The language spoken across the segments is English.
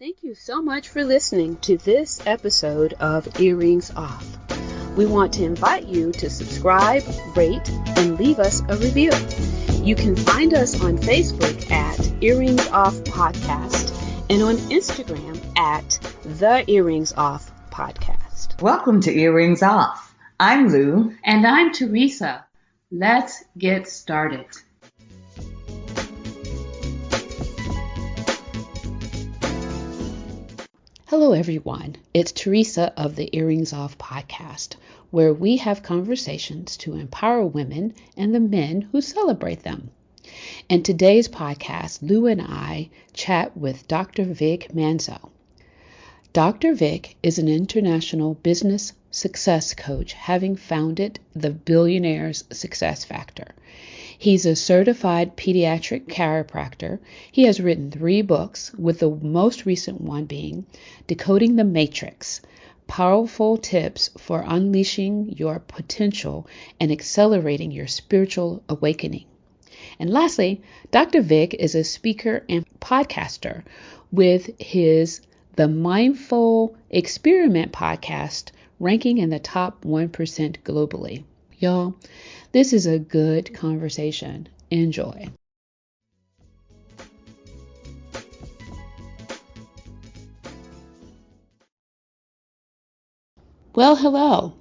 Thank you so much for listening to this episode of Earrings Off. We want to invite you to subscribe, rate, and leave us a review. You can find us on Facebook at Earrings Off Podcast and on Instagram at The Earrings Off Podcast. Welcome to Earrings Off. I'm Lou. And I'm Teresa. Let's get started. Hello, everyone. It's Teresa of the Earrings Off Podcast, where we have conversations to empower women and the men who celebrate them. In today's podcast, Lou and I chat with Dr. Vic Manzo. Dr. Vic is an international business success coach, having founded the Billionaire's Success Factor. He's a certified pediatric chiropractor. He has written 3 books, with the most recent one being Decoding the Matrix, Powerful Tips for Unleashing Your Potential and Accelerating Your Spiritual Awakening. And lastly, Dr. Vic is a speaker and podcaster with his The Mindful Experiment podcast, ranking in the top 1% globally. Y'all, this is a good conversation. Enjoy. Well, hello.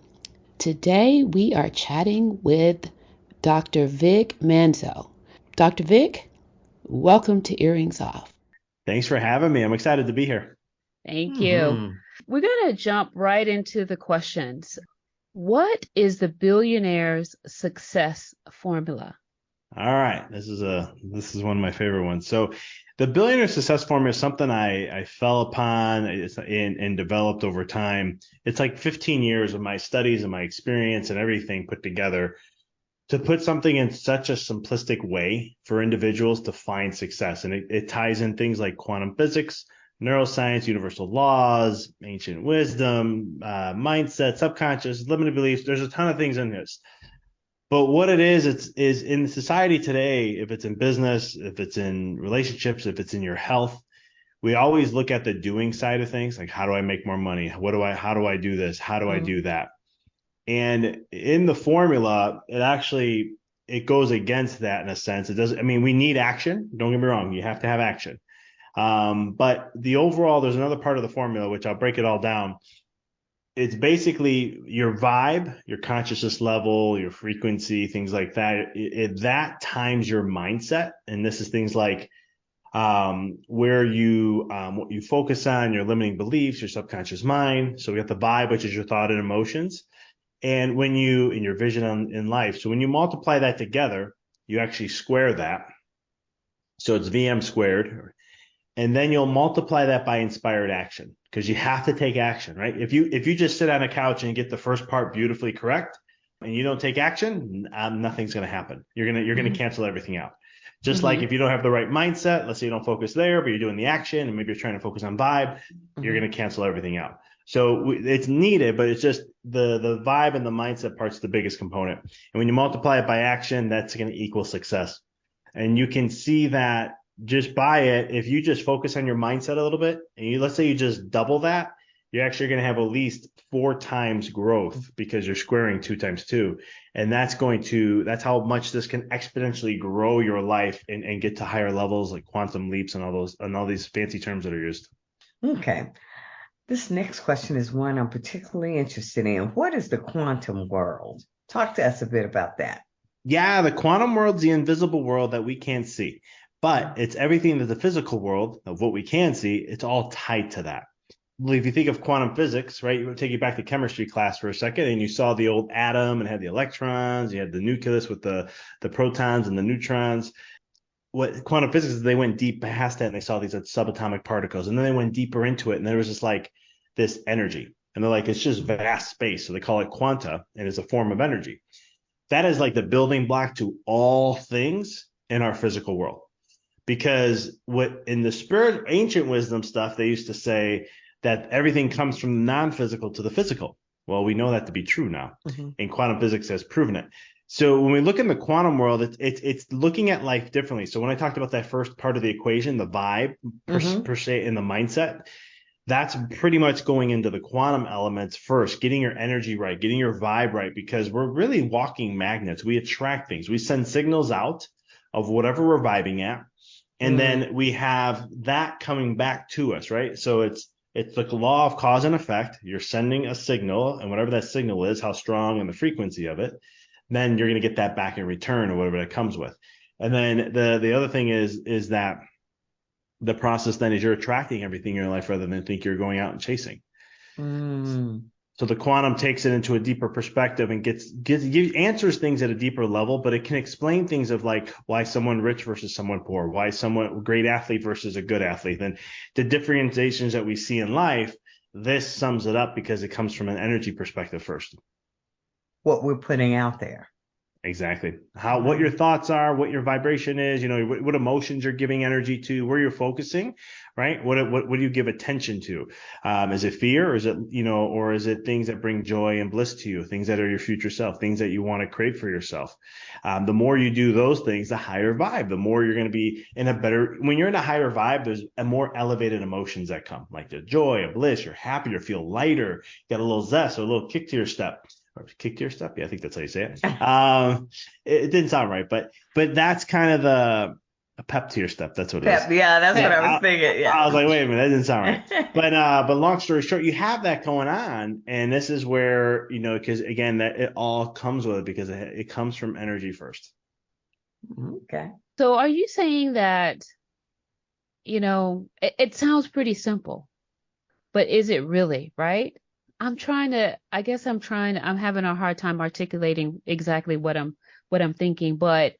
Today we are chatting with Dr. Vic Manzo. Dr. Vic, welcome to Earrings Off. Thanks for having me. I'm excited to be here. Thank you. We're going to jump right into the questions. What is the Billionaire's Success Formula? All right. This is one of my favorite ones. So the Billionaire Success Formula is something I fell upon and developed over time. It's like 15 years of my studies and my experience and everything put together to put something in such a simplistic way for individuals to find success. And it ties in things like quantum physics, neuroscience, universal laws, ancient wisdom, mindset, subconscious, limited beliefs. There's a ton of things in this. But what it is in society today, if it's in business, if it's in relationships, if it's in your health, we always look at the doing side of things. Like, how do I make more money? How do I do this? How do I do that? And in the formula, it goes against that in a sense. We need action. Don't get me wrong. You have to have action. But there's another part of the formula, which I'll break it all down. It's basically your vibe, your consciousness level, your frequency, things like that. That times your mindset. And this is things like, what you focus on, your limiting beliefs, your subconscious mind. So we got the vibe, which is your thought and emotions. And in your vision in life. So when you multiply that together, you actually square that. So it's VM squared. And then you'll multiply that by inspired action, because you have to take action, right? If you just sit on a couch and get the first part beautifully correct and you don't take action, nothing's going to happen. You're going to cancel everything out. Just like if you don't have the right mindset, let's say you don't focus there, but you're doing the action and maybe you're trying to focus on vibe, you're going to cancel everything out. So it's needed, but it's just the vibe and the mindset part's the biggest component. And when you multiply it by action, that's going to equal success. And you can see that just by it. If you just focus on your mindset a little bit, and let's say you just double that, you're actually going to have at least 4 times growth, because you're squaring 2 times 2. And that's how much this can exponentially grow your life and get to higher levels, like quantum leaps and all these fancy terms that are used. Okay. This next question is one I'm particularly interested in. What is the quantum world? Talk to us a bit about that. Yeah, the quantum world's the invisible world that we can't see. But it's everything that the physical world of what we can see, it's all tied to that. If you think of quantum physics, right, you would take you back to chemistry class for a second, and you saw the old atom and had the electrons, you had the nucleus with the protons and the neutrons. What quantum physics is, they went deep past that and they saw these subatomic particles, and then they went deeper into it, and there was just like this energy. And they're like, it's just vast space. So they call it quanta, and it's a form of energy. That is like the building block to all things in our physical world. Because what in the spirit, ancient wisdom stuff, they used to say that everything comes from the non-physical to the physical. Well, we know that to be true now, and quantum physics has proven it. So when we look in the quantum world, it's looking at life differently. So when I talked about that first part of the equation, the vibe per se, and the mindset, that's pretty much going into the quantum elements first, getting your energy right, getting your vibe right, because we're really walking magnets. We attract things. We send signals out of whatever we're vibing at, and then we have that coming back to us, right? So it's the law of cause and effect. You're sending a signal, and whatever that signal is, how strong and the frequency of it, then you're going to get that back in return or whatever that comes with. And then the other thing is that the process then is you're attracting everything in your life rather than think you're going out and chasing. So the quantum takes it into a deeper perspective and answers things at a deeper level, but it can explain things of like why someone rich versus someone poor, why someone great athlete versus a good athlete, and the differentiations that we see in life. This sums it up because it comes from an energy perspective first. What we're putting out there. Exactly. What your thoughts are, what your vibration is, what emotions you're giving energy to, where you're focusing, right? What do you give attention to? Is it fear, or is it, or is it things that bring joy and bliss to you, things that are your future self, things that you want to create for yourself? The more you do those things, the higher vibe, the more you're going to be when you're in a higher vibe, there's a more elevated emotions that come, like the joy, a bliss, you're happier, feel lighter, got a little zest or a little kick to your step. Or kick to your step. Yeah, I think that's how you say it. It didn't sound right, but that's kind of a pep to your step. That's what it is. Yeah, that's what I was thinking. Yeah. I was like, wait a minute, that didn't sound right. But long story short, you have that going on, and this is where, because again, that it all comes with it because it comes from energy first. Okay. So are you saying that, it sounds pretty simple, but is it really, right? I'm having a hard time articulating exactly what I'm thinking, but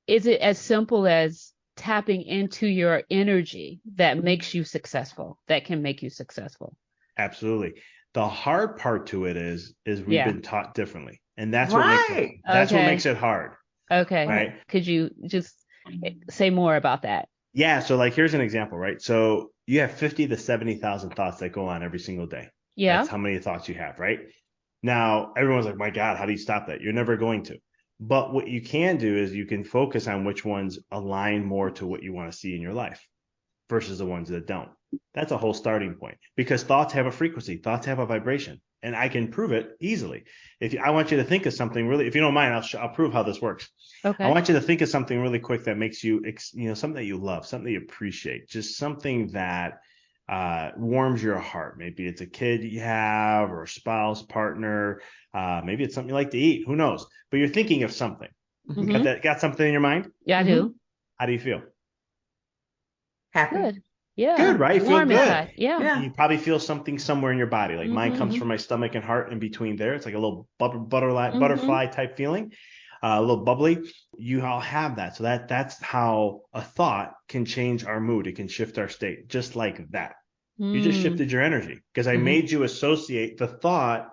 is it as simple as tapping into your energy that makes you successful, that can make you successful? Absolutely. The hard part to it is we've been taught differently, and that's what makes it hard. Okay. Right. Could you just say more about that? Yeah. So like, here's an example, right? So you have 50 to 70,000 thoughts that go on every single day. Yeah. That's how many thoughts you have, right? Now, everyone's like, my God, how do you stop that? You're never going to. But what you can do is you can focus on which ones align more to what you want to see in your life versus the ones that don't. That's a whole starting point, because thoughts have a frequency, thoughts have a vibration, and I can prove it easily. I want you to think of something really, if you don't mind, I'll prove how this works. Okay. I want you to think of something really quick that makes you, something that you love, something that you appreciate, just something that warms your heart. Maybe it's a kid you have, or a spouse, partner. Maybe it's something you like to eat. Who knows? But you're thinking of something. Got something in your mind? Yeah, I do. How do you feel? Happy. Good. Yeah. Good, right? You feel good. Inside. Yeah. You probably feel something somewhere in your body. Like mine comes from my stomach and heart, in between there. It's like a little butterfly type feeling. A little bubbly. You all have that. So that's how a thought can change our mood. It can shift our state, just like that. You just shifted your energy, because I made you associate the thought,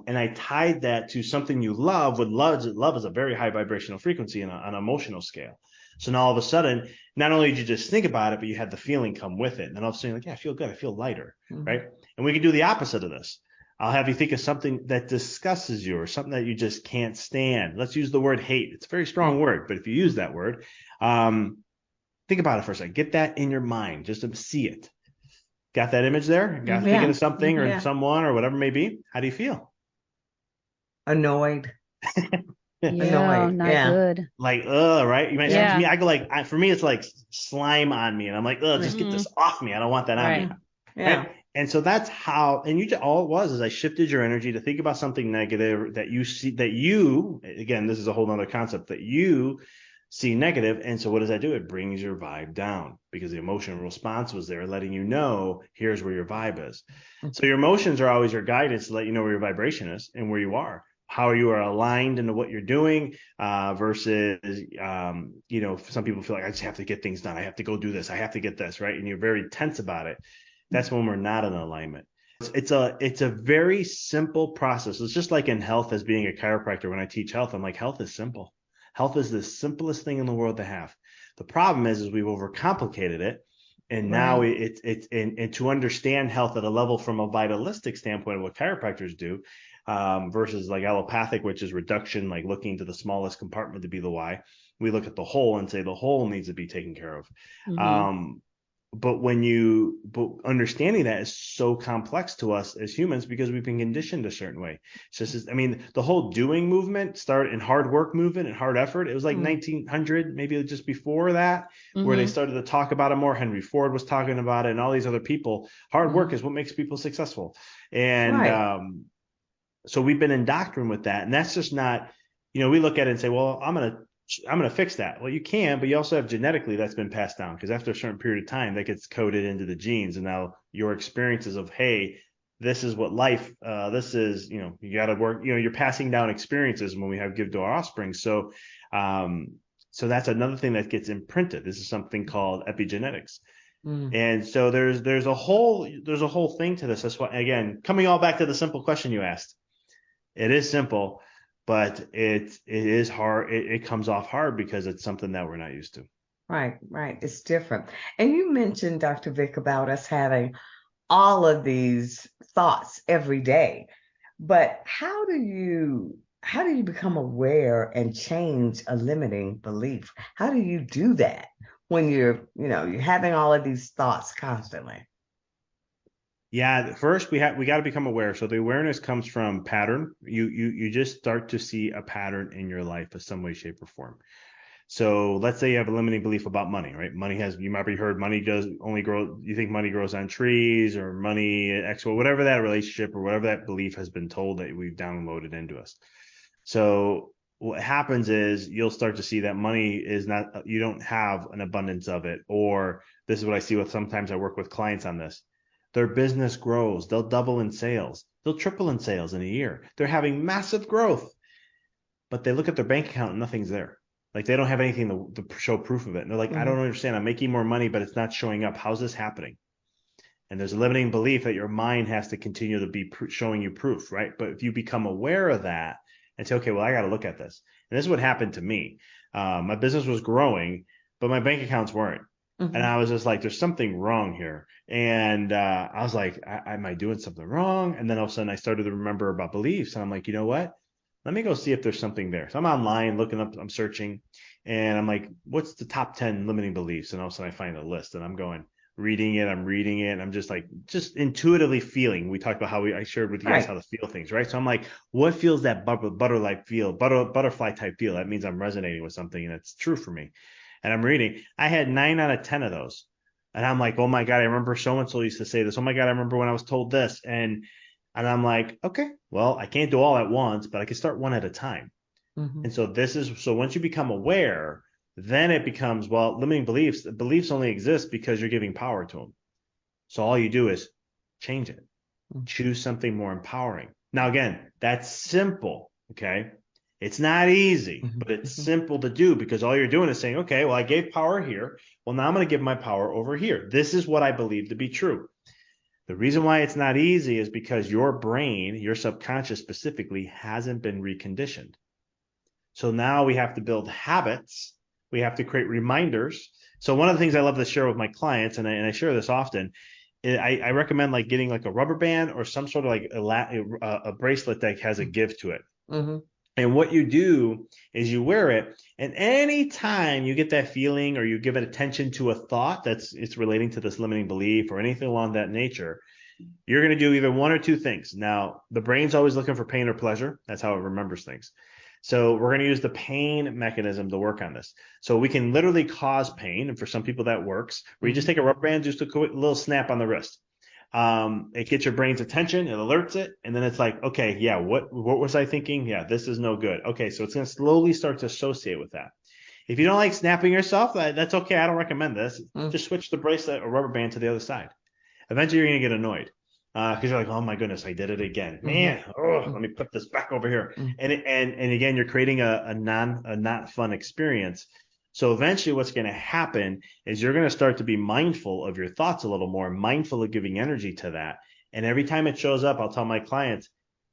and I tied that to something you love. With love is a very high vibrational frequency on an emotional scale. So now all of a sudden, not only did you just think about it, but you had the feeling come with it. And then all of a sudden, you're like, yeah, I feel good. I feel lighter, right? And we can do the opposite of this. I'll have you think of something that disgustes you, or something that you just can't stand. Let's use the word hate. It's a very strong word, but if you use that word, think about it for a second. Get that in your mind, just to see it. Got that image there? Got thinking of something or someone or whatever it may be? How do you feel? Annoyed. Annoyed. Not good. Like, right? You might say to me, I go like, for me, it's like slime on me, and I'm like, just get this off me. I don't want that on me. Yeah. Right? And so that's how, and all it was is I shifted your energy to think about something negative that you see, again, this is a whole nother concept, that you see negative. And so what does that do? It brings your vibe down, because the emotional response was there, letting you know, here's where your vibe is. So your emotions are always your guidance to let you know where your vibration is and where you are, how you are aligned into what you're doing, versus, some people feel like, I just have to get things done. I have to go do this. I have to get this, right? And you're very tense about it. That's when we're not in alignment. It's a very simple process. It's just like in health, as being a chiropractor, when I teach health, I'm like, health is simple. Health is the simplest thing in the world to have. The problem is we've overcomplicated it. And now it's to understand health at a level from a vitalistic standpoint of what chiropractors do, versus like allopathic, which is reduction, like looking to the smallest compartment to be the why. We look at the whole and say the whole needs to be taken care of. Mm-hmm. But understanding that is so complex to us as humans because we've been conditioned a certain way. So I mean, the whole doing movement started in hard work movement and hard effort. It was like 1900, maybe just before that, where they started to talk about it more. Henry Ford was talking about it and all these other people. Hard work is what makes people successful. And so we've been indoctrinated with that. And that's just not, we look at it and say, well, I'm going to fix that. Well, you can, but you also have genetically that's been passed down because after a certain period of time, that gets coded into the genes. And now your experiences of, hey, this is what life, this is, you got to work, you're passing down experiences when we give to our offspring. So that's another thing that gets imprinted. This is something called epigenetics. And so there's a whole thing to this. That's why, again, coming all back to the simple question you asked, it is simple, but it is hard. It comes off hard because it's something that we're not used to. Right. It's different. And you mentioned, Dr. Vic, about us having all of these thoughts every day. But how do you become aware and change a limiting belief? How do you do that when you're having all of these thoughts constantly? Yeah, first we got to become aware. So the awareness comes from pattern. You just start to see a pattern in your life in some way, shape, or form. So let's say you have a limiting belief about money, right? You might have heard money does only grow. You think money grows on trees or money, whatever that relationship or whatever that belief has been told that we've downloaded into us. So what happens is you'll start to see that money is not, you don't have an abundance of it. Or this is what I see with, sometimes I work with clients on this. Their business grows. They'll double in sales. They'll triple in sales in a year. They're having massive growth, but they look at their bank account and nothing's there. Like they don't have anything to show proof of it. And they're like, I don't understand. I'm making more money, but it's not showing up. How's this happening? And there's a limiting belief that your mind has to continue to be showing you proof, right? But if you become aware of that and say, okay, well, I got to look at this. And this is what happened to me. My business was growing, but my bank accounts weren't. And I was just like, there's something wrong here. And I was like, am I doing something wrong? And then all of a sudden I started to remember about beliefs. And I'm like, you know what? Let me go see if there's something there. So I'm online looking up, I'm searching, and I'm like, what's the top 10 limiting beliefs? And all of a sudden I find a list and I'm reading it. And I'm just intuitively feeling. We talked about how I shared with you guys how to feel things, right? So I'm like, what feels that butterfly type feel? That means I'm resonating with something and it's true for me. And I'm reading. I had 9 out of 10 of those. And I'm like, oh my God, I remember so-and-so used to say this. Oh my God, I remember when I was told this. And I'm like, okay, well, I can't do all at once, but I can start one at a time. And so once you become aware, then it becomes, well, limiting beliefs only exist because you're giving power to them. So all you do is change it, choose something more empowering. Now, again, that's simple. Okay. It's not easy, but it's simple to do because all you're doing is saying, okay, well, I gave power here. Well, now I'm going to give my power over here. This is what I believe to be true. The reason why it's not easy is because your brain, your subconscious specifically, hasn't been reconditioned. So now we have to build habits. We have to create reminders. So one of the things I love to share with my clients, and I share this often, I recommend like getting like a rubber band or some sort of like a bracelet that has a give to it. And what you do is you wear it, and anytime you get that feeling or you give it attention to a thought it's relating to this limiting belief or anything along that nature, you're going to do either one or two things. Now, the brain's always looking for pain or pleasure. That's how it remembers things. So we're going to use the pain mechanism to work on this. So we can literally cause pain, and for some people that works, where you just take a rubber band, just a quick little snap on the wrist. It gets your brain's attention, it alerts it, and then it's like, okay, yeah, what was I thinking? Yeah, this is no good. Okay, so it's going to slowly start to associate with that. If you don't like snapping yourself, that's okay. I don't recommend this. Just switch the bracelet or rubber band to the other side. Eventually, you're going to get annoyed because you're like, oh my goodness, I did it again, man. Let me put this back over here. And again, you're creating a not fun experience. So eventually what's going to happen is you're going to start to be mindful of your thoughts a little more, mindful of giving energy to that. And every time it shows up, I'll tell my clients,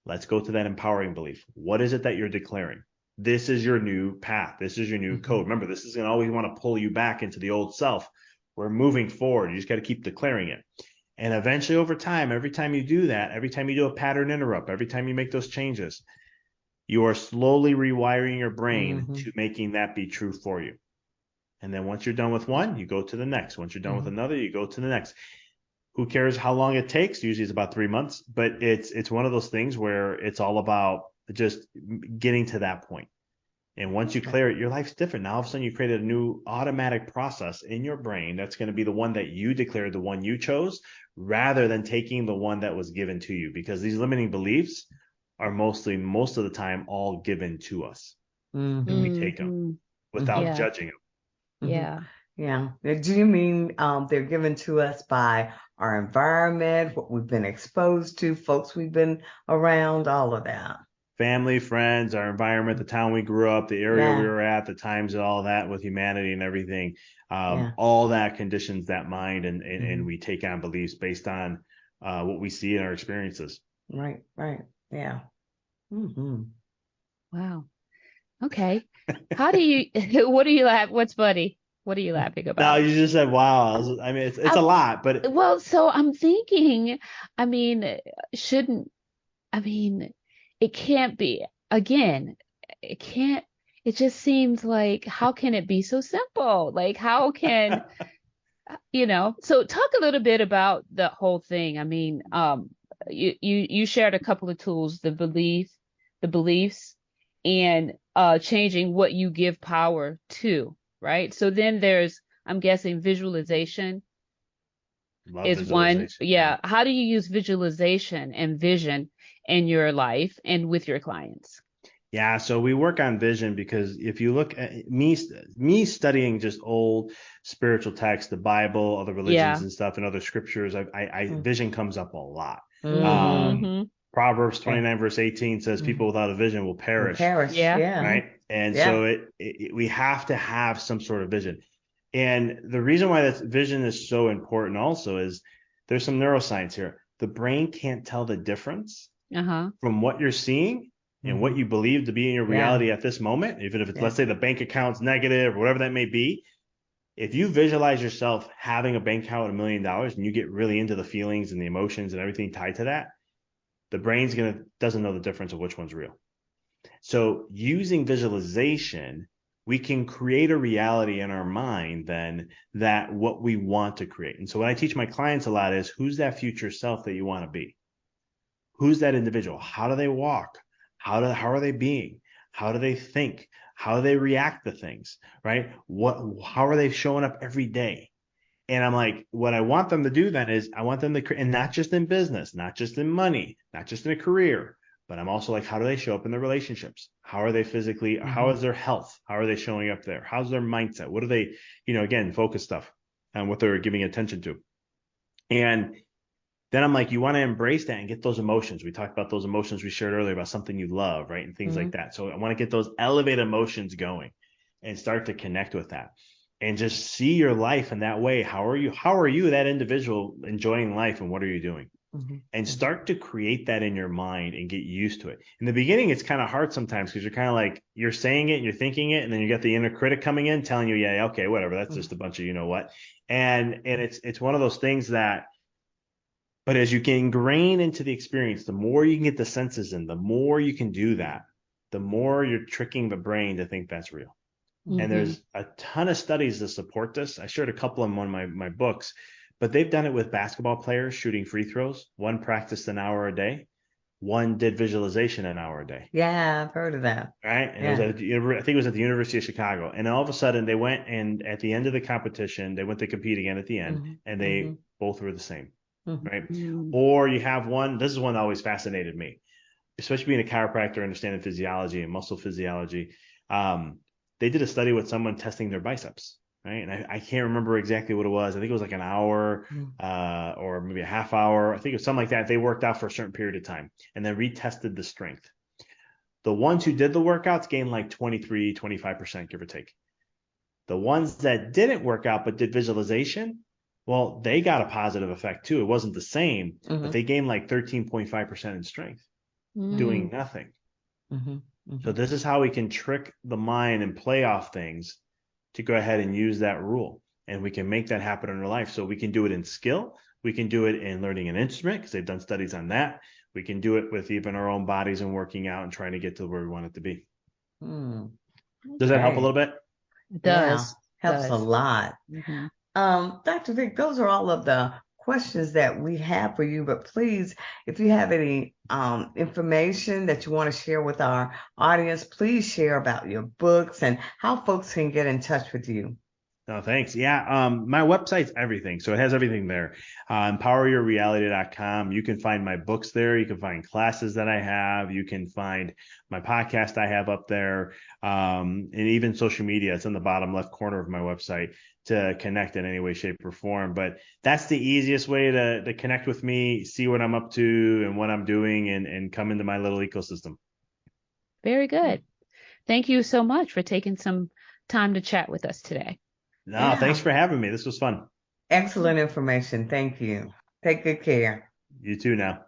let's go to that empowering belief. What is it that you're declaring? This is your new path. This is your new code. Remember, this is going to always want to pull you back into the old self. We're moving forward. You just got to keep declaring it. And eventually over time, every time you do that, every time you do a pattern interrupt, every time you make those changes, you are slowly rewiring your brain to making that be true for you. And then once you're done with one, you go to the next. Once you're done with another, you go to the next. Who cares how long it takes? Usually it's about 3 months, but it's one of those things where it's all about just getting to that point. And once you clear it, your life's different. Now all of a sudden you created a new automatic process in your brain that's going to be the one that you declared, the one you chose, rather than taking the one that was given to you, because these limiting beliefs are most of the time all given to us. And we take them without judging them. Yeah. Yeah. Do you mean they're given to us by our environment, what we've been exposed to, folks we've been around, all of that? Family, friends, our environment, the town we grew up, the area we were at, the times and all that with humanity and everything. All that conditions that mind, and we take on beliefs based on what we see in our experiences. Right. Yeah. Wow. Okay. How do you, what do you laugh? What's funny? What are you laughing No, about? you just said, wow. I mean, it's a lot, but. Well, so I'm thinking, I mean, it can't be, again, it just seems like, how can it be so simple? Like, how can, so talk a little bit about the whole thing. I mean, you shared a couple of tools, the beliefs, and changing what you give power to, right? So then there's, I'm guessing, visualization is one. Yeah. How do you use visualization and vision in your life and with your clients? Yeah, so we work on vision because if you look at me studying just old spiritual texts, the Bible, other religions and stuff, and other scriptures, vision comes up a lot. Proverbs 29 verse 18 says people without a vision will perish. Yeah. Right. And so we have to have some sort of vision. And the reason why that vision is so important also is there's some neuroscience here. The brain can't tell the difference from what you're seeing and what you believe to be in your reality at this moment, even if it's, let's say, the bank account's negative or whatever that may be. If you visualize yourself having a bank account with $1 million and you get really into the feelings and the emotions and everything tied to that, the brain's doesn't know the difference of which one's real. So using visualization, we can create a reality in our mind then that what we want to create. And so what I teach my clients a lot is, who's that future self that you want to be? Who's that individual? How do they walk? How are they being? How do they think? How do they react to things? Right? How are they showing up every day? And I'm like, what I want them to do then is I want them to create, and not just in business, not just in money, not just in a career, but I'm also like, how do they show up in their relationships? How are they physically? How is their health? How are they showing up there? How's their mindset? What are they, again, focus stuff on what they're giving attention to. And then I'm like, you want to embrace that and get those emotions. We talked about those emotions we shared earlier about something you love, right? And things like that. So I want to get those elevated emotions going and start to connect with that and just see your life in that way. How are you, that individual, enjoying life, and what are you doing? And start to create that in your mind and get used to it. In the beginning, it's kind of hard sometimes because you're kind of like, you're saying it and you're thinking it, and then you got the inner critic coming in telling you, yeah, okay, whatever. That's just a bunch of you know what. And it's one of those things that, but as you get ingrained into the experience, the more you can get the senses in, the more you can do that, the more you're tricking the brain to think that's real. And there's a ton of studies that support this. I shared a couple in one of my books, but they've done it with basketball players shooting free throws. One practiced an hour a day. One did visualization an hour a day. Yeah, I've heard of that. Right. And it was I think it was at the University of Chicago. And all of a sudden they went, and at the end of the competition, they went to compete again at the end, and they both were the same. Right. Or you have one, this is one that always fascinated me, especially being a chiropractor, understanding physiology and muscle physiology. They did a study with someone testing their biceps, right? And I can't remember exactly what it was. I think it was like an hour or maybe a half hour. I think it was something like that. They worked out for a certain period of time and then retested the strength. The ones who did the workouts gained like 23, 25%, give or take. The ones that didn't work out but did visualization, well, they got a positive effect too. It wasn't the same, but they gained like 13.5% in strength doing nothing. So this is how we can trick the mind and play off things to go ahead and use that rule. And we can make that happen in our life. So we can do it in skill. We can do it in learning an instrument because they've done studies on that. We can do it with even our own bodies and working out and trying to get to where we want it to be. Does that help a Okay. little bit? It Yeah, does. helps a Does. lot. Hmm. Dr. Vic, those are all of the questions that we have for you, but please, if you have any information that you want to share with our audience, please share about your books and how folks can get in touch with you. No, thanks. Yeah, my website's everything. So it has everything there. Empoweryourreality.com. You can find my books there. You can find classes that I have. You can find my podcast I have up there. And even social media. It's in the bottom left corner of my website to connect in any way, shape, or form. But that's the easiest way to connect with me, see what I'm up to and what I'm doing, and come into my little ecosystem. Very good. Thank you so much for taking some time to chat with us today. No, thanks for having me. This was fun. Excellent information. Thank you. Take good care. You too now.